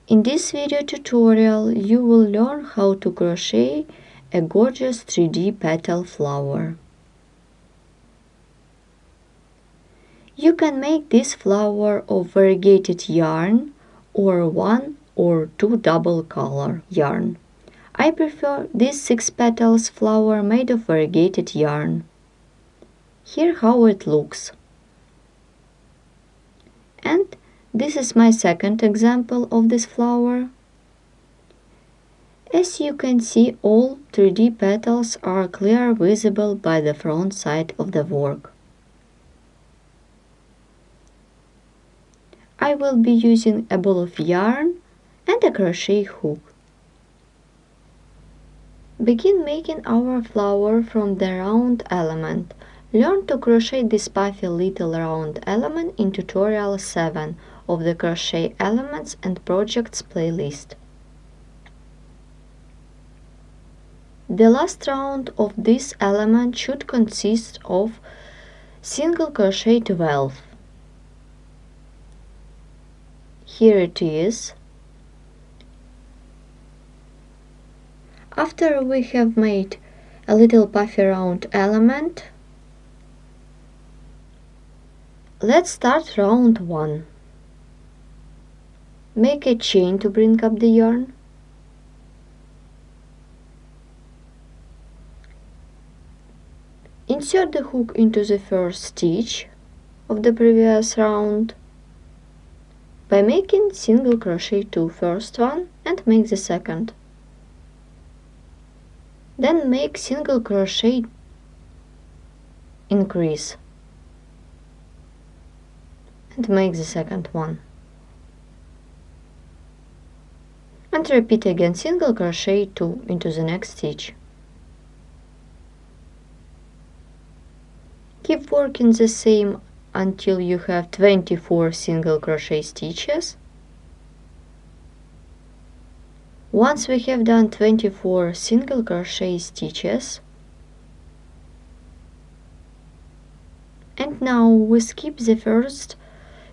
In this video tutorial, you will learn how to crochet a gorgeous 3D petal flower. You can make this flower of variegated yarn or 1 or 2 double color yarn. I prefer this 6 petals flower made of variegated yarn. Here how it looks. And this is my second example of this flower. As you can see, all 3D petals are clearly visible by the front side of the work. I will be using a ball of yarn and a crochet hook. Begin making our flower from the round element. Learn to crochet this puffy little round element in tutorial 7 of the Crochet Elements and Projects playlist. The last round of this element should consist of single crochet 12. Here it is. After we have made a little puffy round element, let's start round 1. Make a chain to bring up the yarn. Insert the hook into the first stitch of the previous round by making single crochet 2 first one and make the second. Then make single crochet increase and make the second one. And repeat again single crochet 2 into the next stitch. Keep working the same until you have 24 single crochet stitches. Once we have done 24 single crochet stitches, and now we skip the first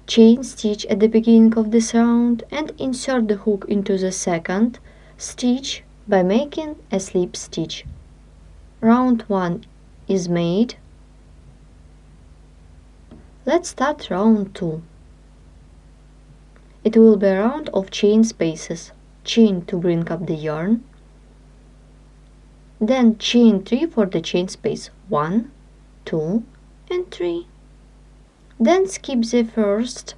chain stitch at the beginning of this round and insert the hook into the second stitch by making a slip stitch. Round 1 is made. Let's start round 2. It will be a round of chain spaces. Chain to bring up the yarn, then chain 3 for the chain space 1, 2 and 3. Then skip the first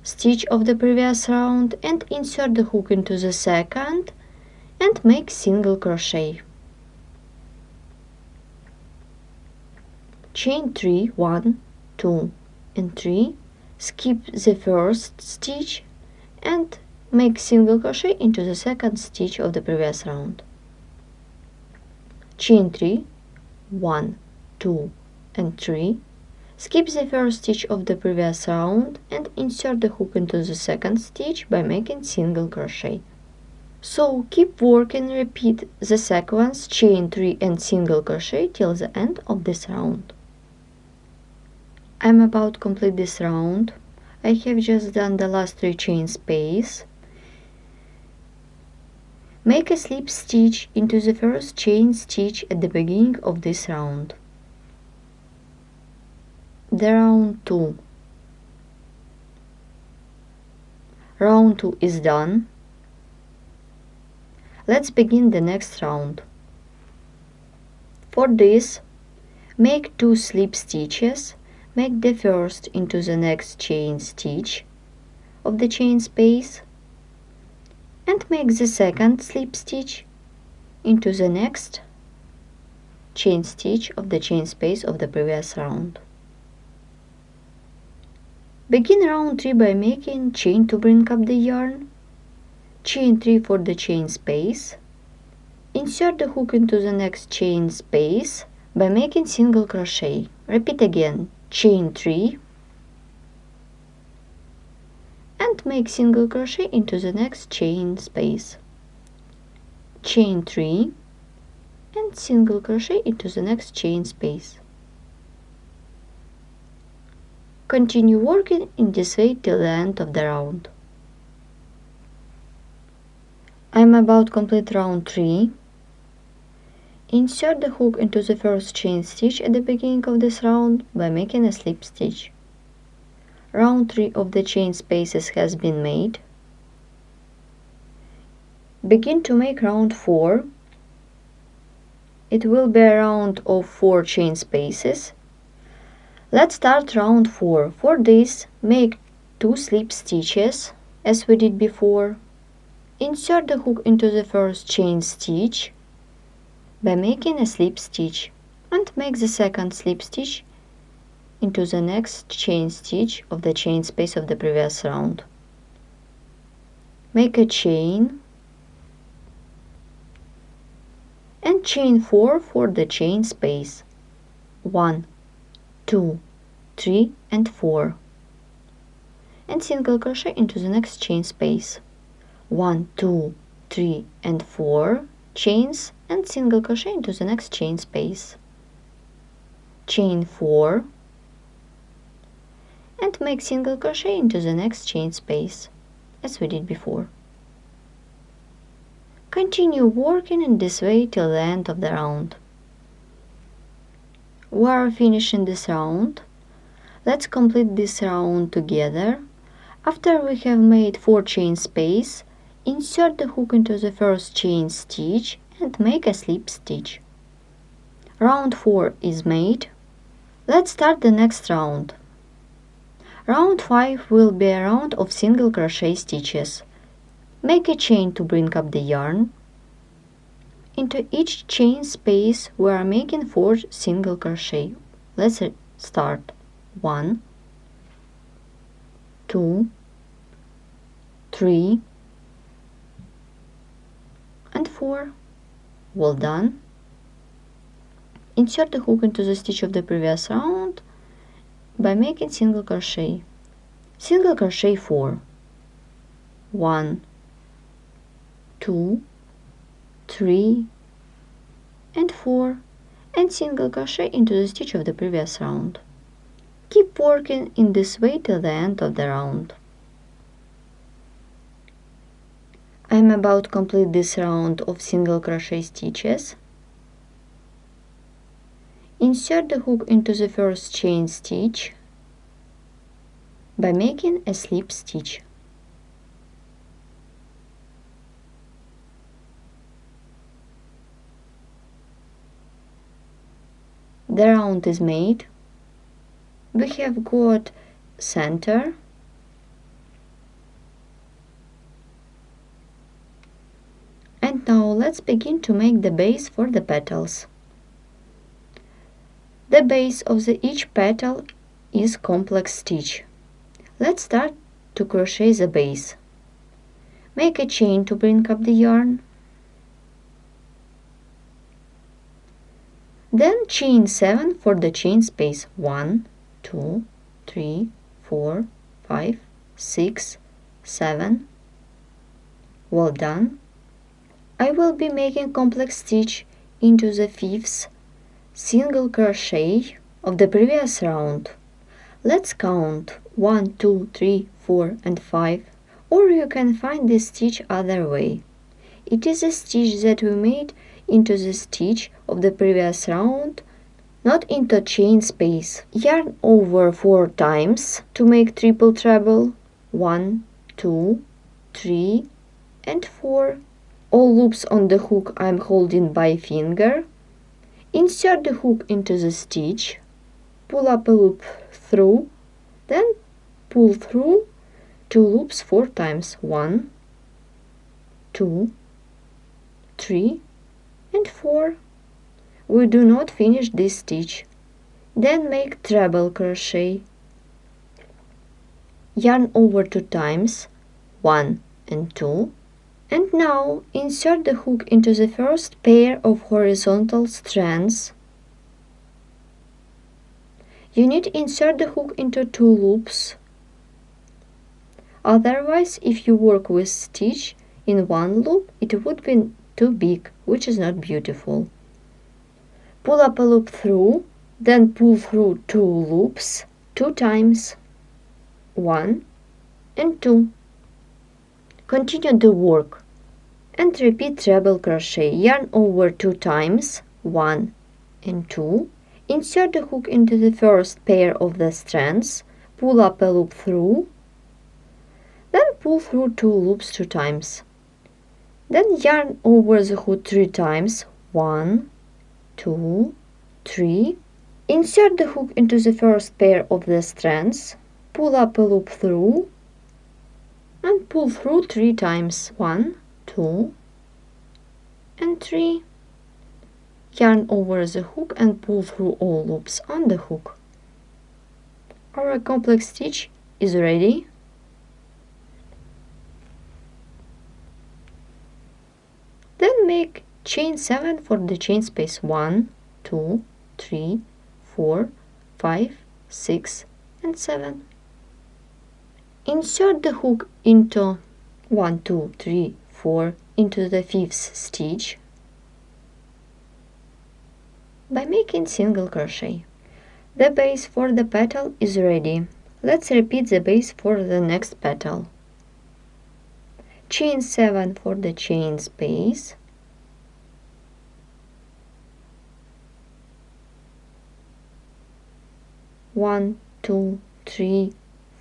stitch of the previous round and insert the hook into the second and make single crochet. Chain 3, 1, 2 and 3, skip the first stitch and make single crochet into the second stitch of the previous round. Chain 3, 1, 2 and 3, skip the first stitch of the previous round and insert the hook into the second stitch by making single crochet. So keep working, repeat the sequence chain 3 and single crochet till the end of this round. I'm about to complete this round. I have just done the last 3 chain space. Make a slip stitch into the first chain stitch at the beginning of this round. The round 2. Round 2 is done. Let's begin the next round. For this, make 2 slip stitches. Make the first into the next chain stitch of the chain space and make the second slip stitch into the next chain stitch of the chain space of the previous round. Begin round 3 by making chain to bring up the yarn, chain 3 for the chain space, insert the hook into the next chain space by making single crochet. Repeat again, chain 3 and make single crochet into the next chain space, chain 3 and single crochet into the next chain space. Continue working in this way till the end of the round. I'm about to complete round 3. Insert the hook into the first chain stitch at the beginning of this round by making a slip stitch. Round 3 of the chain spaces has been made. Begin to make round 4. It will be a round of 4 chain spaces. Let's start round 4. For this, make 2 slip stitches as we did before. Insert the hook into the first chain stitch by making a slip stitch and make the second slip stitch into the next chain stitch of the chain space of the previous round. Make a chain and chain 4 for the chain space. 1, 2, 3 and 4. And single crochet into the next chain space. 1, 2, 3 and 4 chains and single crochet into the next chain space. Chain 4 and make single crochet into the next chain space as we did before. Continue working in this way till the end of the round. We are finishing this round. Let's complete this round together. After we have made 4 chain space, insert the hook into the first chain stitch and make a slip stitch. Round 4 is made. Let's start the next round. Round 5 will be a round of single crochet stitches. Make a chain to bring up the yarn. Into each chain space we are making 4 single crochet. Let's start. 1, 2, 3 and 4. Well done. Insert the hook into the stitch of the previous round by making single crochet. Single crochet 4. 1, 2, 3 and 4 and single crochet into the stitch of the previous round. Keep working in this way till the end of the round. I am about to complete this round of single crochet stitches. Insert the hook into the first chain stitch by making a slip stitch. The round is made. We have got center, and now let's begin to make the base for the petals. The base of each petal is complex stitch. Let's start to crochet the base. Make a chain to bring up the yarn. Then chain 7 for the chain space. 1, 2, 3, 4, 5, 6, 7. Well done. I will be making complex stitch into the 5th single crochet of the previous round. Let's count 1, 2, 3, 4 and 5, or you can find this stitch other way. It is a stitch that we made into the stitch of the previous round, not into chain space. Yarn over 4 times to make triple treble. 1, 2, 3 and 4. All loops on the hook I'm holding by finger. Insert the hook into the stitch, pull up a loop through, then pull through 2 loops 4 times. 1, 2, 3 and 4. We do not finish this stitch. Then make treble crochet. Yarn over 2 times, 1 and 2. And now insert the hook into the first pair of horizontal strands. You need to insert the hook into 2 loops. Otherwise, if you work with stitch in 1 loop, it would be too big, which is not beautiful. Pull up a loop through, then pull through 2 loops 2 times. 1 and 2. Continue the work. And repeat treble crochet. Yarn over 2 times, 1 and 2. Insert the hook into the first pair of the strands, pull up a loop through, then pull through 2 loops 2 times. Then yarn over the hook 3 times, 1, 2, 3. Insert the hook into the first pair of the strands, pull up a loop through, and pull through 3 times, 1, 2, and 3. Yarn over the hook and pull through all loops on the hook. Our complex stitch is ready. Then make chain 7 for the chain space 1, 2, 3, 4, 5, 6, and 7. Insert the hook into 1, 2, 3, 4 into the 5th stitch by making single crochet. The base for the petal is ready. Let's repeat the base for the next petal. Chain 7 for the chain space, one, 2, 3,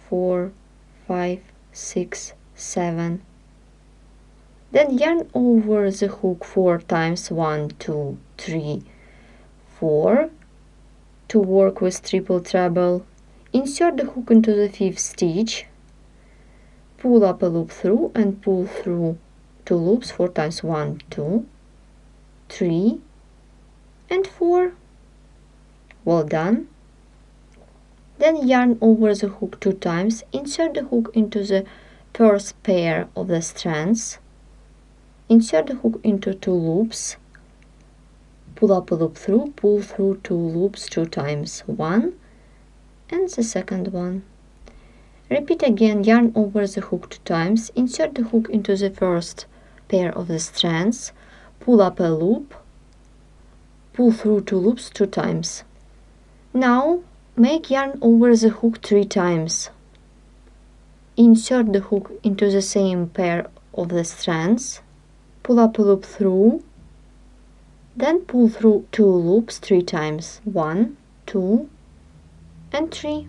4, 5, 6, 7. Then yarn over the hook 4 times, 1, 2, 3, 4 to work with triple treble. Insert the hook into the 5th stitch, pull up a loop through and pull through 2 loops 4 times, 1, 2, 3, and 4. Well done. Then yarn over the hook 2 times, insert the hook into the first pair of the strands, insert the hook into 2 loops, pull up a loop through, pull through 2 loops 2 times, 1 and the second one. Repeat again, yarn over the hook 2 times, insert the hook into the first pair of the strands, pull up a loop, pull through 2 loops 2 times. Now make yarn over the hook 3 times. Insert the hook into the same pair of the strands, pull up a loop through, then pull through 2 loops 3 times, 1, 2, and 3.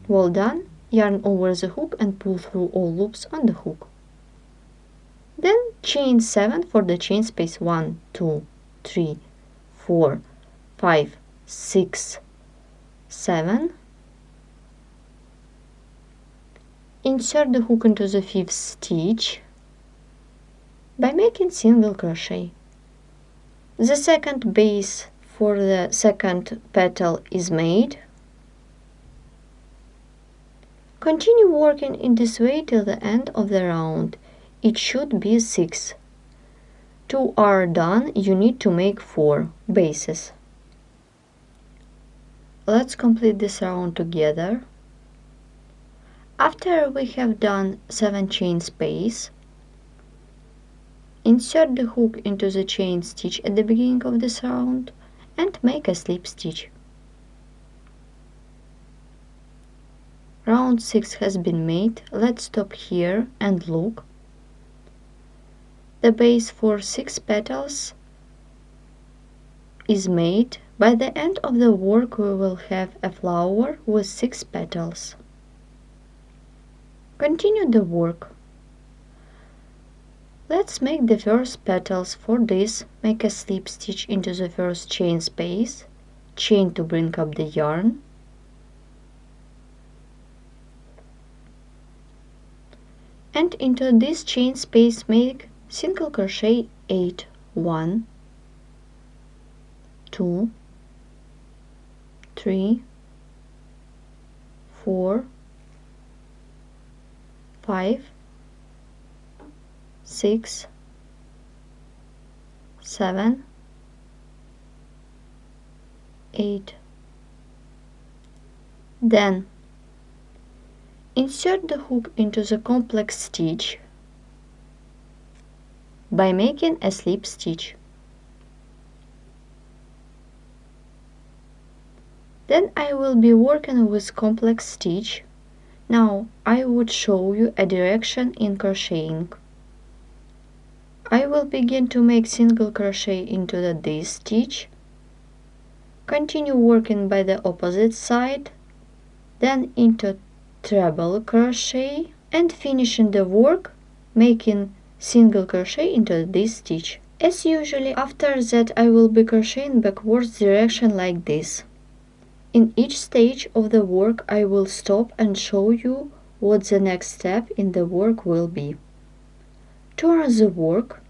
Well done. Yarn over the hook and pull through all loops on the hook. Then chain 7 for the chain space 1, 2, 3, 4, 5, 6, 7. Insert the hook into the 5th stitch by making single crochet. The second base for the second petal is made. Continue working in this way till the end of the round. It should be 6. 2 are done, you need to make 4 bases. Let's complete this round together. After we have done 7 chain space, insert the hook into the chain stitch at the beginning of this round and make a slip stitch. Round 6 has been made. Let's stop here and look. The base for 6 petals is made. By the end of the work we will have a flower with 6 petals. Continue the work. Let's make the first petals. For this, make a slip stitch into the first chain space, chain to bring up the yarn, and into this chain space make single crochet 8, 1, 2, 3, 4, 5, 6, 7, 8. Then insert the hook into the complex stitch by making a slip stitch. Then I will be working with complex stitch. Now I would show you a direction in crocheting. I will begin to make single crochet into this stitch, continue working by the opposite side, then into treble crochet, and finishing the work making single crochet into this stitch. As usually, after that I will be crocheting backwards direction like this. In each stage of the work I will stop and show you what the next step in the work will be. Turn the work,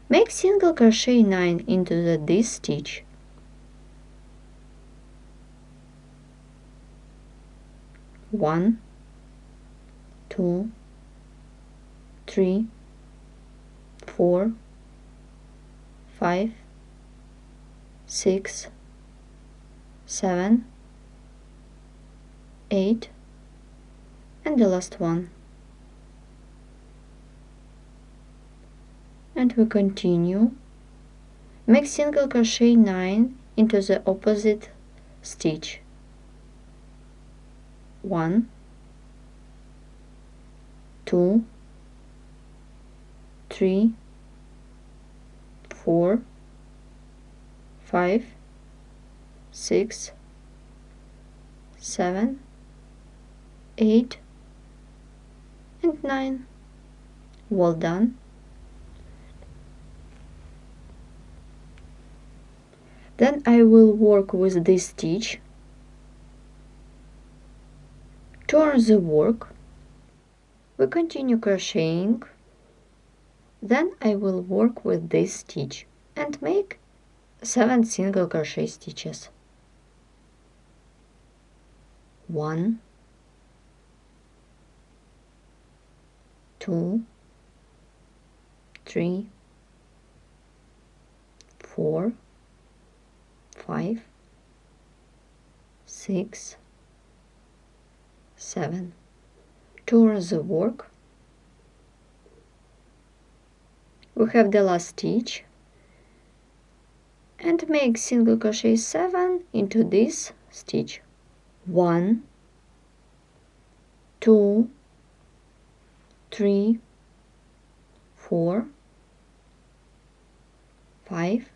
make single crochet 9 into this stitch. One, 2, 3, 4, 5, 6, 7, 8, and the last one. And we continue. Make single crochet 9 into the opposite stitch. 1, 2, 3, 4, 5, 6, 7, 8, and 9. Well done. Then I will work with this stitch. Turn the work. We continue crocheting. Then I will work with this stitch and make 7 single crochet stitches. 1, 2, 3, 4, 5, 6, 7. Turn the work. We have the last stitch and make single crochet 7 into this stitch. 1, 2, 3, 4, 5,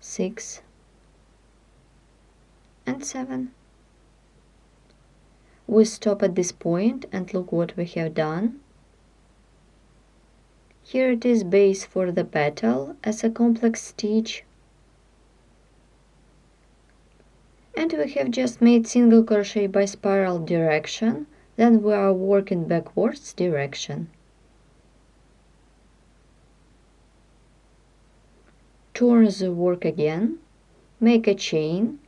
6, and 7. We stop at this point and look what we have done. Here it is base for the petal as a complex stitch, and we have just made single crochet by spiral direction, then we are working backwards direction. Turn the work again, make a chain,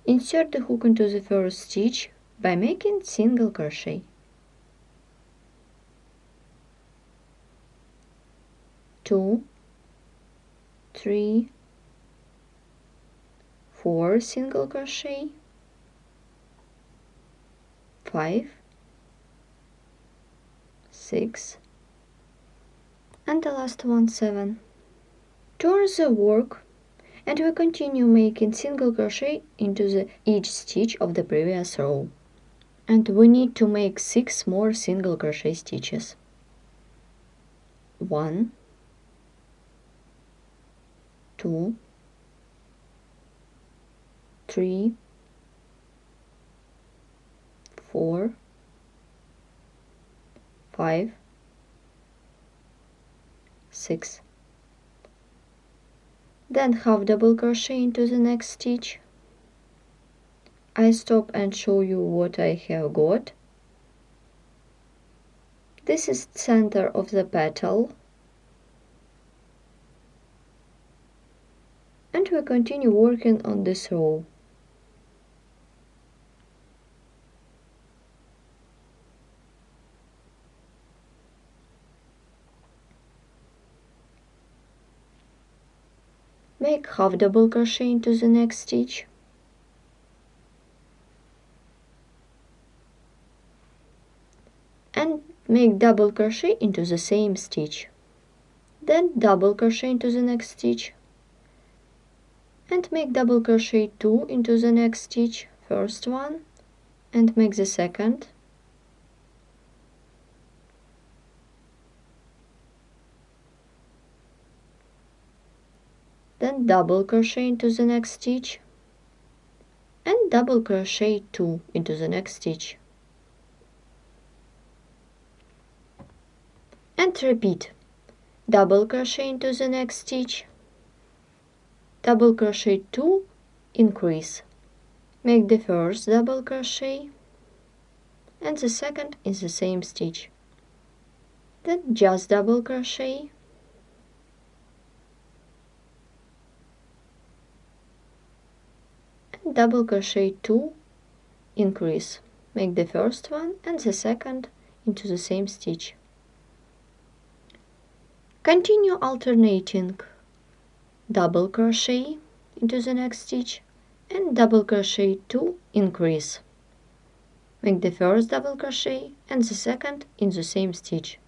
insert the hook into the first stitch by making single crochet. 2, 3, 4 single crochet, 5, 6, and the last one 7. Turn the work and we continue making single crochet into each stitch of the previous row. And we need to make 6 more single crochet stitches. 1, 2, 3, 4, 5, 6. Then half double crochet into the next stitch. I stop and show you what I have got. This is center of the petal. And we continue working on this row. Make half double crochet into the next stitch. And make double crochet into the same stitch. Then double crochet into the next stitch. And make double crochet 2 into the next stitch, first one, and make the second. Then double crochet into the next stitch and double crochet 2 into the next stitch. And repeat. Double crochet into the next stitch, double crochet 2, increase. Make the first double crochet and the second in the same stitch. Then just double crochet and double crochet 2, increase. Make the first one and the second into the same stitch. Continue alternating double crochet into the next stitch and double crochet 2, increase. Make the first double crochet and the second in the same stitch.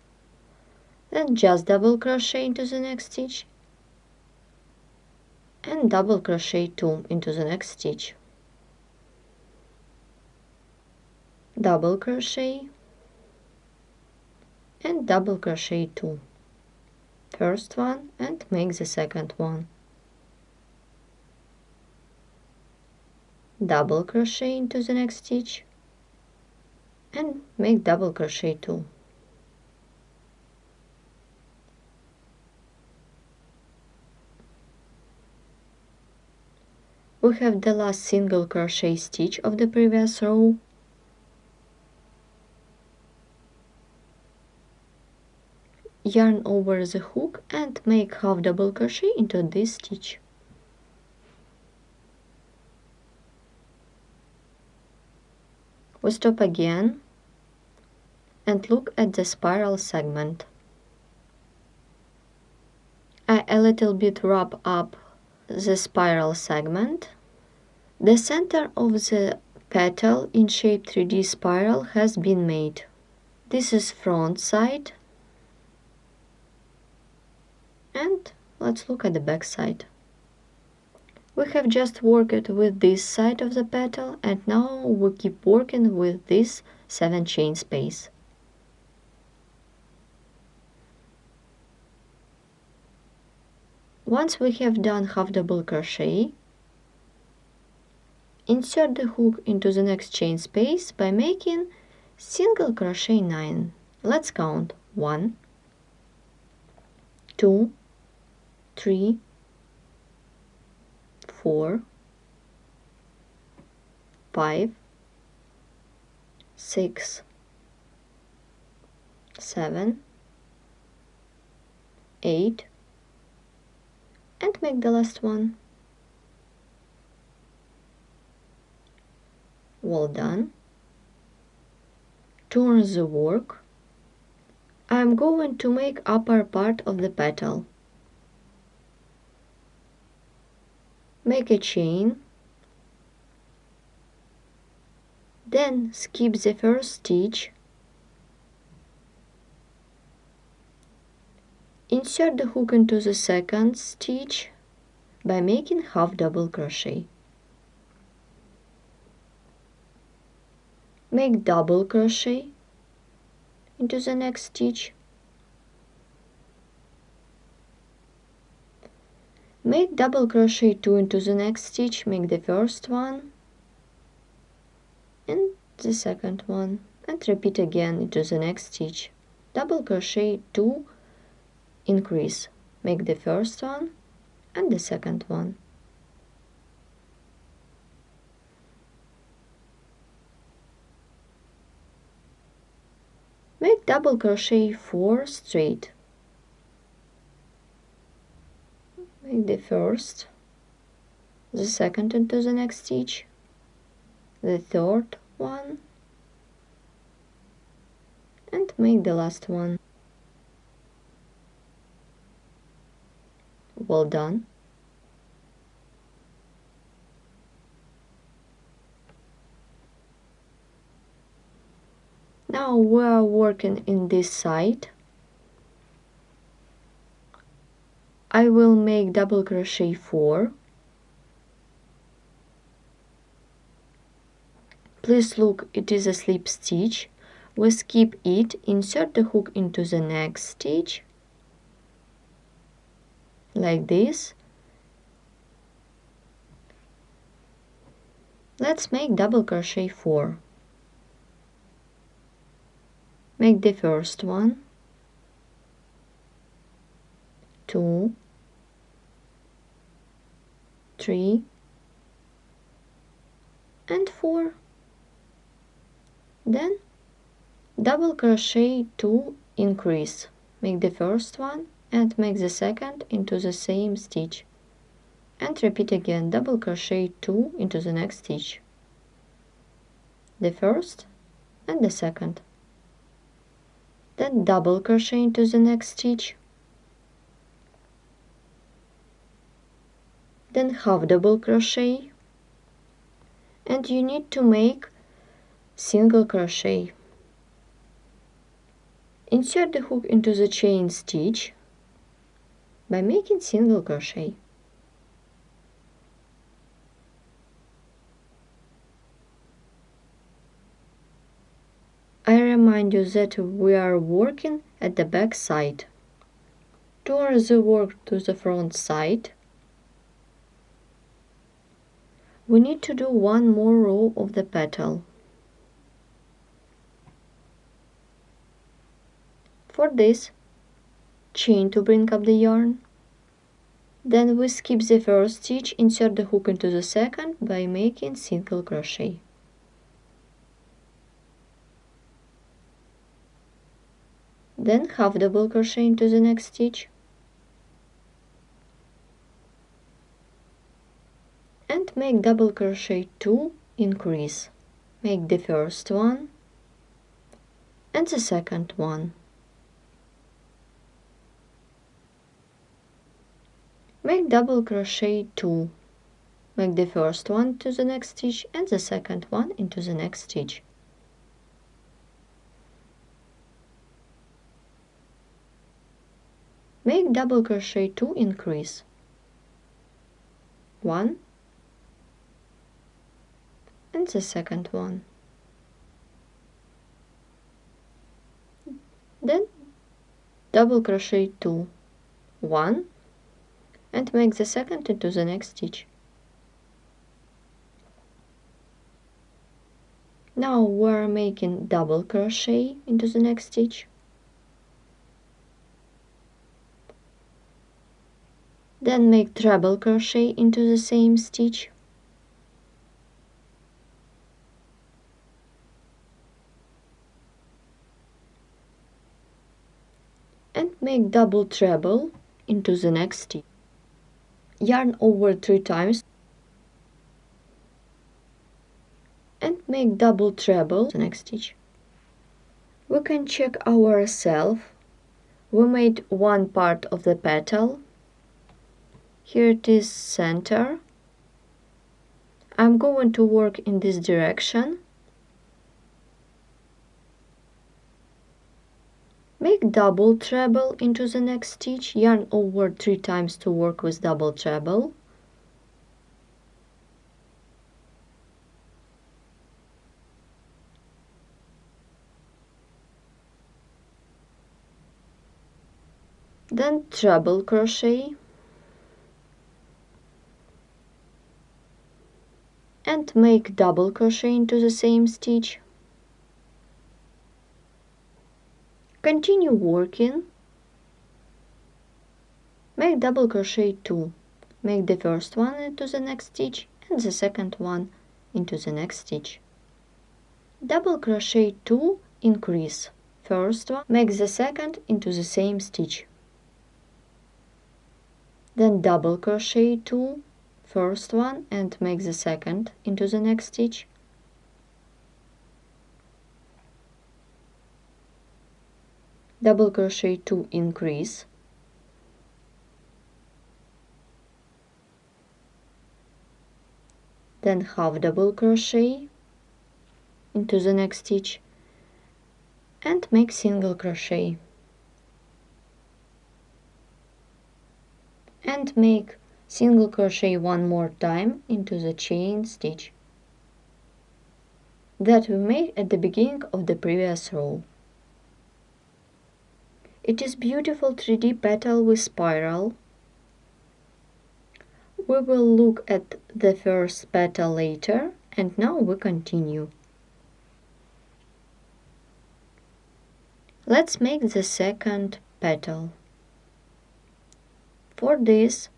Then just double crochet into the next stitch and double crochet 2 into the next stitch. Double crochet and double crochet 2. First one and make the second one. Double crochet into the next stitch and make double crochet 2. We have the last single crochet stitch of the previous row. Yarn over the hook and make half double crochet into this stitch. We stop again and look at the spiral segment. I a little bit wrap up the spiral segment. The center of the petal in shape 3D spiral has been made. This is front side. And let's look at the back side. We have just worked with this side of the petal and now we keep working with this 7 chain space. Once we have done half double crochet, insert the hook into the next chain space by making single crochet 9. Let's count 1, 2, 3, 4, 5, 6, 7, 8, and make the last one. Well done. Turn the work. I am going to make upper part of the petal. Make a chain, then skip the first stitch, insert the hook into the second stitch by making half double crochet. Make double crochet into the next stitch. Make double crochet 2 into the next stitch, make the first one and the second one, and repeat again into the next stitch. Double crochet 2, increase, make the first one and the second one. Make double crochet 4 straight. Make the first, the second into the next stitch, the third one, and make the last one. Well done. Now we are working in this side. I will make double crochet 4, Please look, it is a slip stitch. We skip it, insert the hook into the next stitch, like this. Let's make double crochet 4. Make the first one, 2, 3, and 4. Then double crochet 2, increase. Make the first one and make the second into the same stitch. And repeat again, double crochet 2 into the next stitch. The first and the second. Then double crochet into the next stitch. Then half double crochet. And you need to make single crochet. Insert the hook into the chain stitch by making single crochet. I remind you that we are working at the back side. Turn the work to the front side. We need to do one more row of the petal. For this, chain to bring up the yarn. Then we skip the first stitch, insert the hook into the second by making single crochet. Then half double crochet into the next stitch. And make double crochet 2, increase. Make the first one and the second one. Make double crochet 2. Make the first one to the next stitch and the second one into the next stitch. Make double crochet 2, increase. 1 and the second one. Then double crochet 2, 1, and make the second into the next stitch. Now we're making double crochet into the next stitch. Then make treble crochet into the same stitch. And make double treble into the next stitch. Yarn over 3 times and make double treble the next stitch. We can check ourselves. We made one part of the petal. Here it is center. I'm going to work in this direction. Make double treble into the next stitch, yarn over 3 times to work with double treble. Then treble crochet and make double crochet into the same stitch. Continue working. Make double crochet 2. Make the first one into the next stitch and the second one into the next stitch. Double crochet 2, increase. First one, make the second into the same stitch. Then double crochet 2, first one, and make the second into the next stitch. Double crochet 2, increase. Then half double crochet into the next stitch and make single crochet. And make single crochet one more time into the chain stitch. that we made at the beginning of the previous row. It is beautiful 3D petal with spiral. We will look at the first petal later, and now we continue. Let's make the second petal. For this,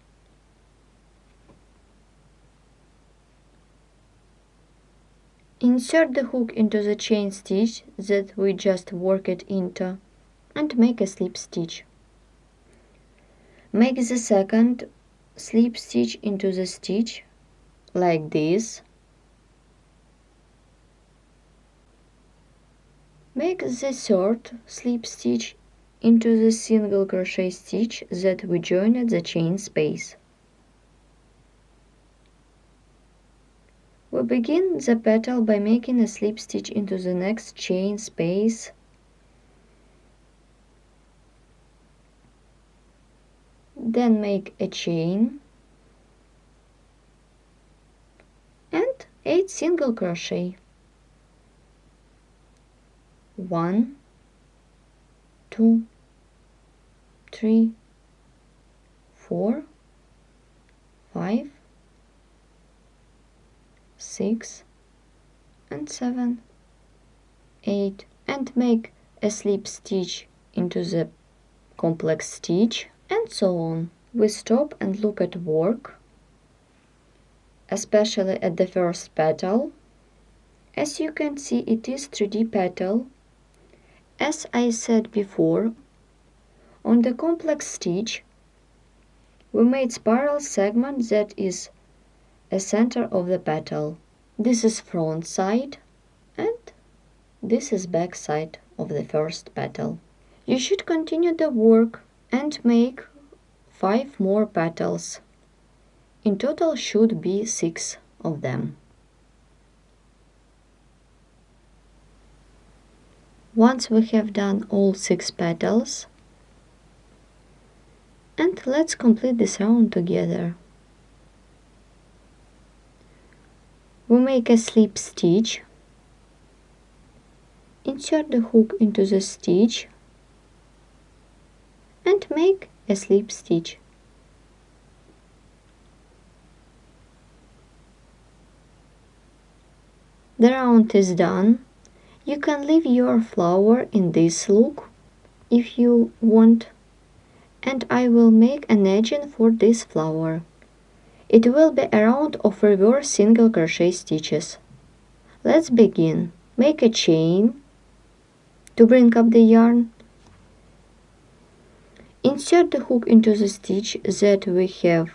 insert the hook into the chain stitch that we just worked into and make a slip stitch. Make the second slip stitch into the stitch like this. Make the third slip stitch into the single crochet stitch that we joined the chain space. We begin the petal by making a slip stitch into the next chain space. Then make a chain and 8 single crochet. 1, 2, 3, 4, 5, 6 and 7, 8, and make a slip stitch into the complex stitch, and so on. We stop and look at work, especially at the first petal. As you can see, it is 3D petal. As I said before, on the complex stitch we made spiral segment that is a center of the petal. This is front side and this is back side of the first petal. You should continue the work and make 5 more petals. In total should be 6 of them. Once we have done all 6 petals, and let's complete this round together. We make a slip stitch, insert the hook into the stitch and make a slip stitch. The round is done. You can leave your flower in this look if you want, and I will make an edging for this flower. It will be a round of reverse single crochet stitches. Let's begin. Make a chain to bring up the yarn. Insert the hook into the stitch that we have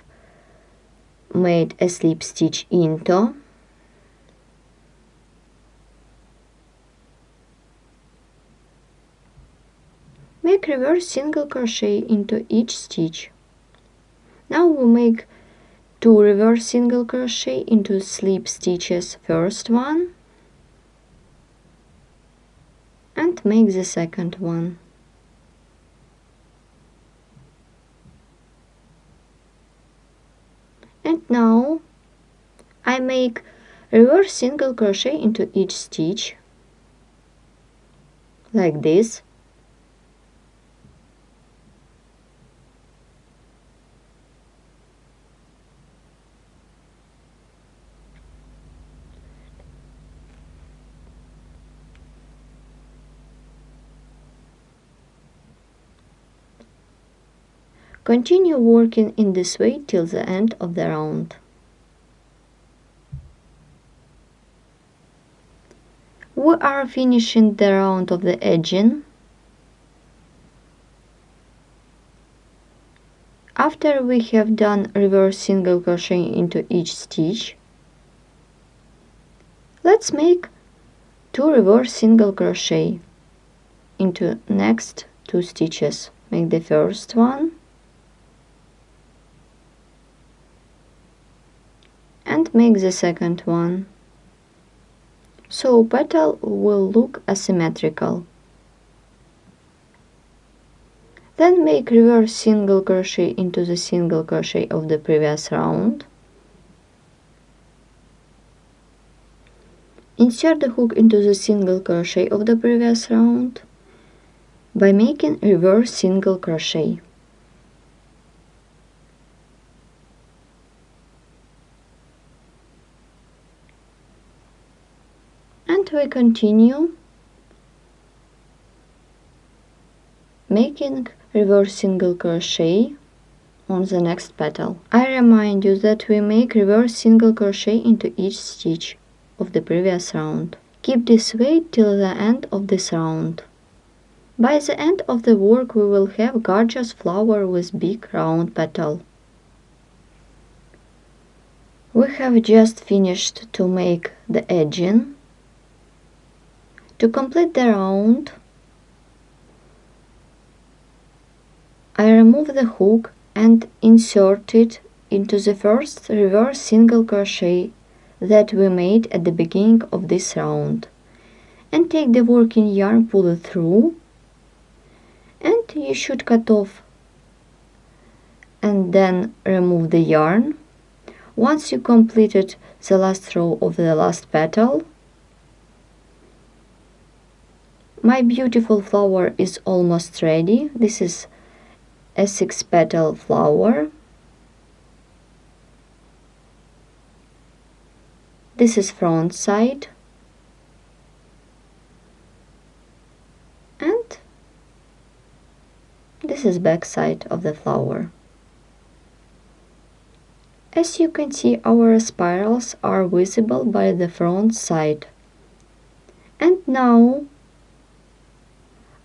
made a slip stitch into. Make reverse single crochet into each stitch. Now we make 2 reverse single crochet into slip stitches, first one, and make the second one. And now I make reverse single crochet into each stitch like this. Continue working in this way till the end of the round. We are finishing the round of the edging. After we have done reverse single crochet into each stitch, let's make 2 reverse single crochet into next 2 stitches. Make the first one and make the second one. So petal will look asymmetrical. Then make reverse single crochet into the single crochet of the previous round. Insert the hook into the single crochet of the previous round by making reverse single crochet. And we continue making reverse single crochet on the next petal. I remind you that we make reverse single crochet into each stitch of the previous round. Keep this way till the end of this round. By the end of the work we will have gorgeous flower with big round petal. We have just finished to make the edging. To complete the round, I remove the hook and insert it into the first reverse single crochet that we made at the beginning of this round, and take the working yarn, pull it through, and you should cut off and then remove the yarn. Once you completed the last row of the last petal, my beautiful flower is almost ready. This is a 6-petal flower. This is front side, and this is back side of the flower. As you can see, our spirals are visible by the front side. And now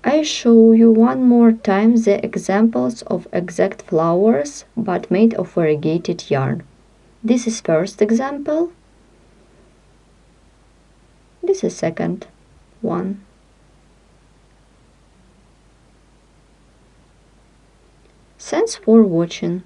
I show you one more time the examples of exact flowers but made of variegated yarn. This is first example. This is second one. Thanks for watching.